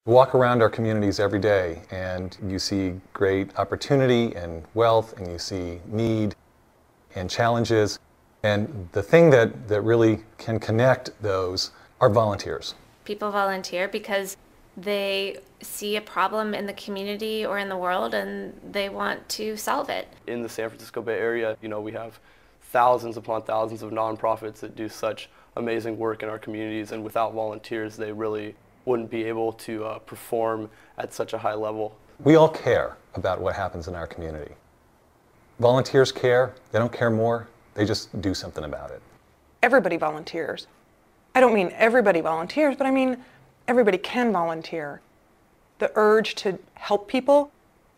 Walk around our communities every day and you see great opportunity and wealth, and you see need and challenges. And the thing that really can connect those are volunteers. People volunteer because they see a problem in the community or in the world and they want to solve it. In the San Francisco Bay Area, we have thousands upon thousands of nonprofits that do such amazing work in our communities, and without volunteers, they really wouldn't be able to perform at such a high level. We all care about what happens in our community. Volunteers care. They don't care more. They just do something about it. Everybody volunteers. I don't mean everybody volunteers, but I mean everybody can volunteer. The urge to help people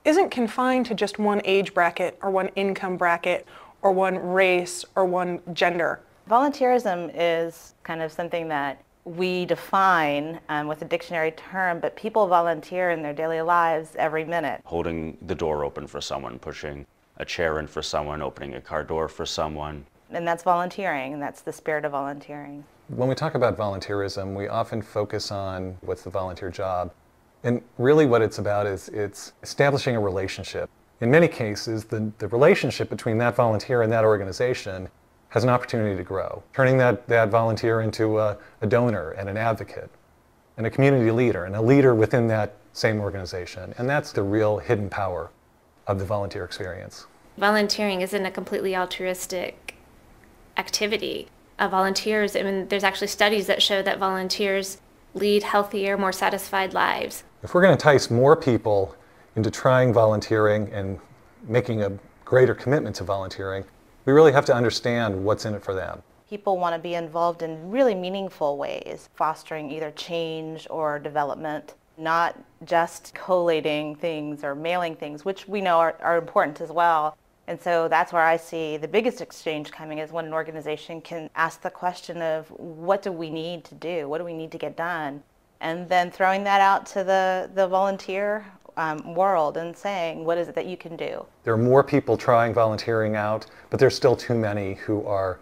isn't confined to just one age bracket or one income bracket or one race or one gender. Volunteerism is kind of something that we define with a dictionary term, but people volunteer in their daily lives every minute. Holding the door open for someone, pushing a chair in for someone, opening a car door for someone. And that's volunteering, and that's the spirit of volunteering. When we talk about volunteerism, we often focus on what's the volunteer job. And really what it's about is it's establishing a relationship. In many cases, the relationship between that volunteer and that organization has an opportunity to grow, turning that volunteer into a donor and an advocate and a community leader and a leader within that same organization. And that's the real hidden power of the volunteer experience. Volunteering isn't a completely altruistic activity. Volunteers, there's actually studies that show that volunteers lead healthier, more satisfied lives. If we're going to entice more people into trying volunteering and making a greater commitment to volunteering, we really have to understand what's in it for them. People want to be involved in really meaningful ways, fostering either change or development, not just collating things or mailing things, which we know are important as well. And so that's where I see the biggest exchange coming, is when an organization can ask the question of, what do we need to do? What do we need to get done? And then throwing that out to the volunteer world and saying, what is it that you can do? There are more people trying volunteering out, but there's still too many who are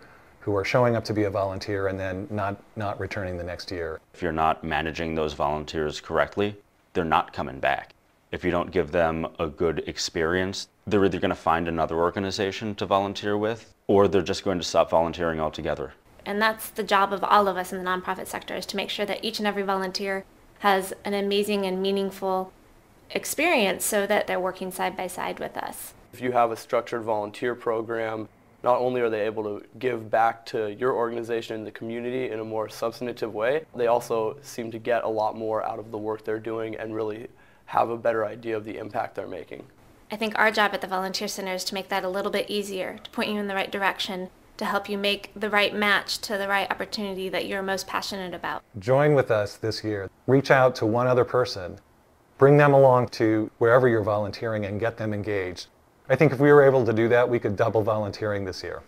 showing up to be a volunteer and then not returning the next year. If you're not managing those volunteers correctly, they're not coming back. If you don't give them a good experience, they're either going to find another organization to volunteer with, or they're just going to stop volunteering altogether. And that's the job of all of us in the nonprofit sector, is to make sure that each and every volunteer has an amazing and meaningful experience so that they're working side by side with us. If you have a structured volunteer program, not only are they able to give back to your organization and the community in a more substantive way, they also seem to get a lot more out of the work they're doing and really have a better idea of the impact they're making. I think our job at the Volunteer Center is to make that a little bit easier, to point you in the right direction, to help you make the right match to the right opportunity that you're most passionate about. Join with us this year. Reach out to one other person. Bring them along to wherever you're volunteering and get them engaged. I think if we were able to do that, we could double volunteering this year.